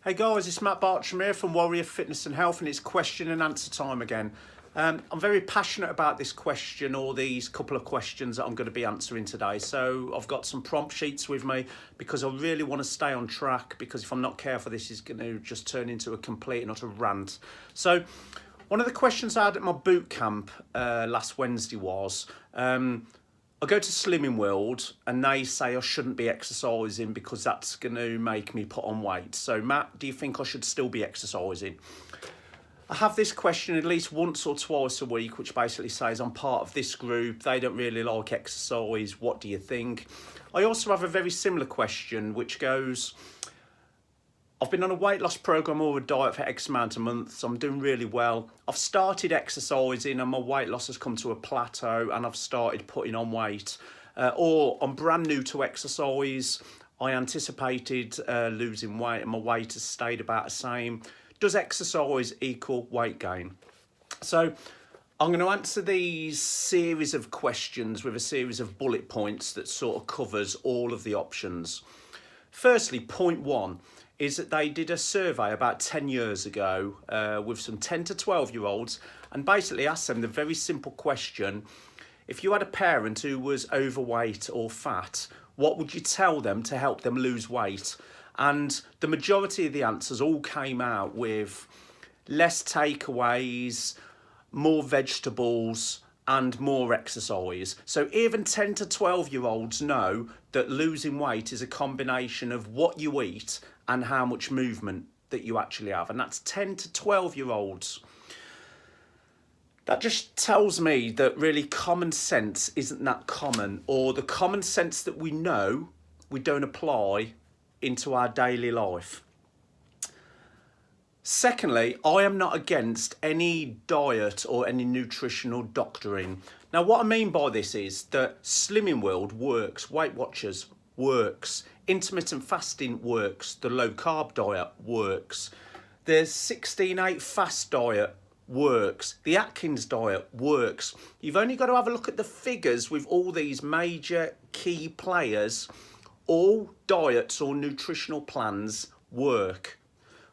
Hey guys, it's Matt Bartram here from Warrior Fitness and Health, and it's question and answer time again. I'm very passionate about this question, or these couple of questions that I'm going to be answering today. So I've got some prompt sheets with me because I really want to stay on track, because if I'm not careful, this is going to just turn into a complete and utter rant. So one of the questions I had at my boot camp last Wednesday was, I go to Slimming World and they say I shouldn't be exercising because that's going to make me put on weight. So Matt, do you think I should still be exercising? I have this question at least once or twice a week, which basically says I'm part of this group, they don't really like exercise, what do you think? I also have a very similar question which goes, I've been on a weight loss program or a diet for X amount of months. I'm doing really well. I've started exercising and my weight loss has come to a plateau and I've started putting on weight. Or I'm brand new to exercise. I anticipated losing weight and my weight has stayed about the same. Does exercise equal weight gain? So I'm going to answer these series of questions with a series of bullet points that sort of covers all of the options. Firstly, point one is that they did a survey about 10 years ago with some 10 to 12-year-olds and basically asked them the very simple question, if you had a parent who was overweight or fat, what would you tell them to help them lose weight? And the majority of the answers all came out with less takeaways, more vegetables, and more exercise. So even 10 to 12-year-olds know that losing weight is a combination of what you eat and how much movement that you actually have. And that's 10 to 12-year-olds. That just tells me that really common sense isn't that common, or the common sense that we know, we don't apply into our daily life. Secondly, I am not against any diet or any nutritional doctoring. Now, what I mean by this is that Slimming World works, Weight Watchers works, intermittent fasting works, the low carb diet works, the 16-8 fast diet works, the Atkins diet works. You've only got to have a look at the figures with all these major key players. All diets or nutritional plans work.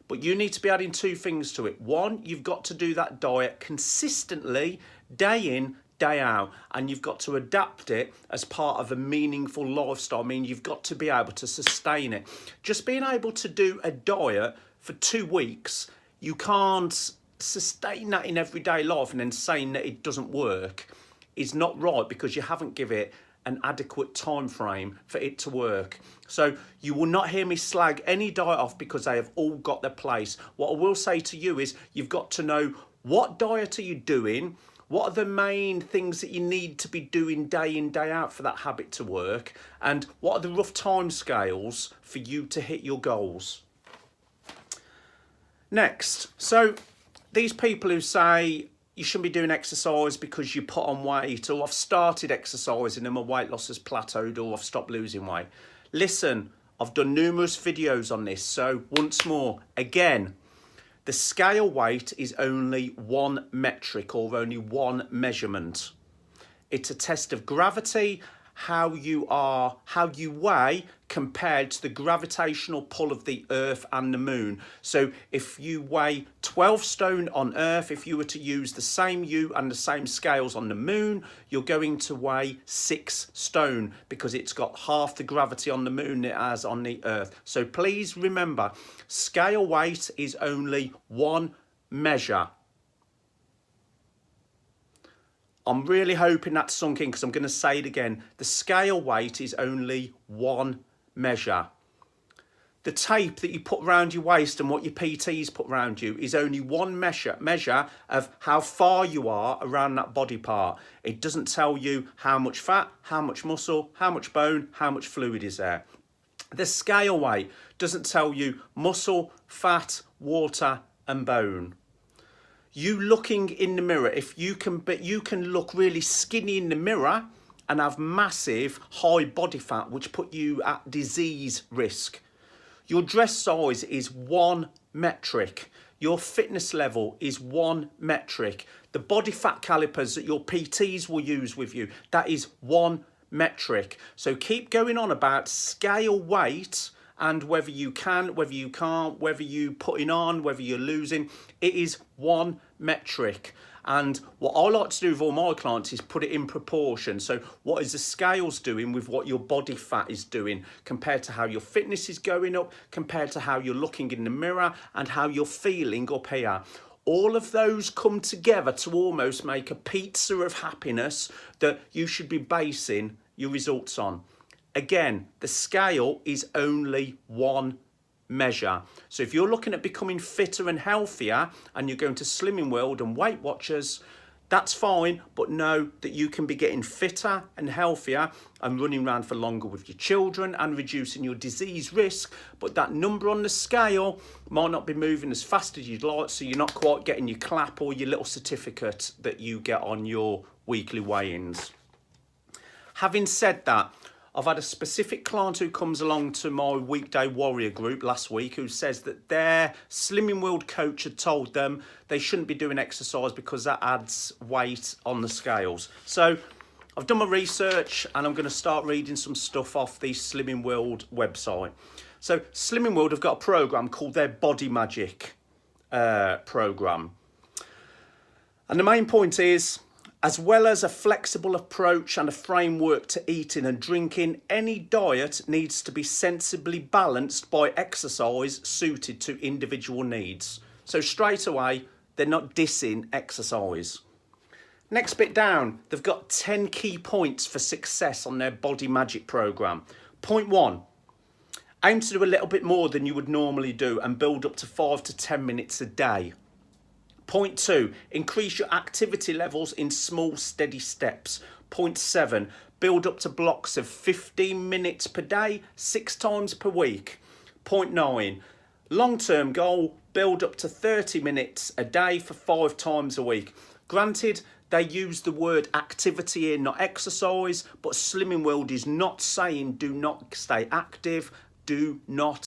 But you need to be adding two things to it. One, you've got to do that diet consistently, day in, day out, and you've got to adapt it as part of a meaningful lifestyle. I mean, you've got to be able to sustain it. Just being able to do a diet for 2 weeks, you can't sustain that in everyday life, and then saying that it doesn't work is not right, because you haven't given it an adequate time frame for it to work. So you will not hear me slag any diet off, because they have all got their place. What I will say to you is you've got to know, what diet are you doing? What are the main things that you need to be doing day in, day out for that habit to work? And what are the rough time scales for you to hit your goals? Next, so these people who say you shouldn't be doing exercise because you put on weight, or I've started exercising and my weight loss has plateaued, or I've stopped losing weight. Listen, I've done numerous videos on this. So once more, again, the scale weight is only one metric, or only one measurement. It's a test of gravity, how you weigh compared to the gravitational pull of the Earth and the Moon. So if you weigh 12 stone on Earth, if you were to use the same and the same scales on the Moon, you're going to weigh 6 stone, because it's got half the gravity on the Moon it has on the Earth. So please remember, scale weight is only one measure. I'm really hoping that's sunk in, because I'm going to say it again. The scale weight is only one measure. The tape that you put around your waist and what your PTs put around you is only one measure of how far you are around that body part. It doesn't tell you how much fat, how much muscle, how much bone, how much fluid is there. The scale weight doesn't tell you muscle, fat, water and bone. You looking in the mirror, if you can, but you can look really skinny in the mirror and have massive high body fat, which put you at disease risk. Your dress size is one metric. Your fitness level is one metric. The body fat calipers that your PTs will use with you, that is one metric. So keep going on about scale weight and whether you can, whether you can't, whether you putting on, whether you're losing, it is one metric. And what I like to do with all my clients is put it in proportion. So what is the scales doing with what your body fat is doing compared to how your fitness is going up, compared to how you're looking in the mirror and how you're feeling up here. All of those come together to almost make a pizza of happiness that you should be basing your results on. Again, the scale is only one measure. So if you're looking at becoming fitter and healthier and you're going to Slimming World and Weight Watchers, that's fine, but know that you can be getting fitter and healthier and running around for longer with your children and reducing your disease risk, but that number on the scale might not be moving as fast as you'd like, so you're not quite getting your clap or your little certificate that you get on your weekly weigh-ins. Having said that, I've had a specific client who comes along to my weekday warrior group last week who says that their Slimming World coach had told them they shouldn't be doing exercise because that adds weight on the scales. So I've done my research and I'm going to start reading some stuff off the Slimming World website. So Slimming World have got a program called their Body Magic program. And the main point is, as well as a flexible approach and a framework to eating and drinking, any diet needs to be sensibly balanced by exercise suited to individual needs. So straight away, they're not dissing exercise. Next bit down, they've got 10 key points for success on their Body Magic program. Point 1, aim to do a little bit more than you would normally do and build up to 5 to 10 minutes a day. Point 2, increase your activity levels in small, steady steps. Point 7, build up to blocks of 15 minutes per day, 6 times per week. Point 9, long-term goal, build up to 30 minutes a day for 5 times a week. Granted, they use the word activity here, not exercise, but Slimming World is not saying do not stay active, do not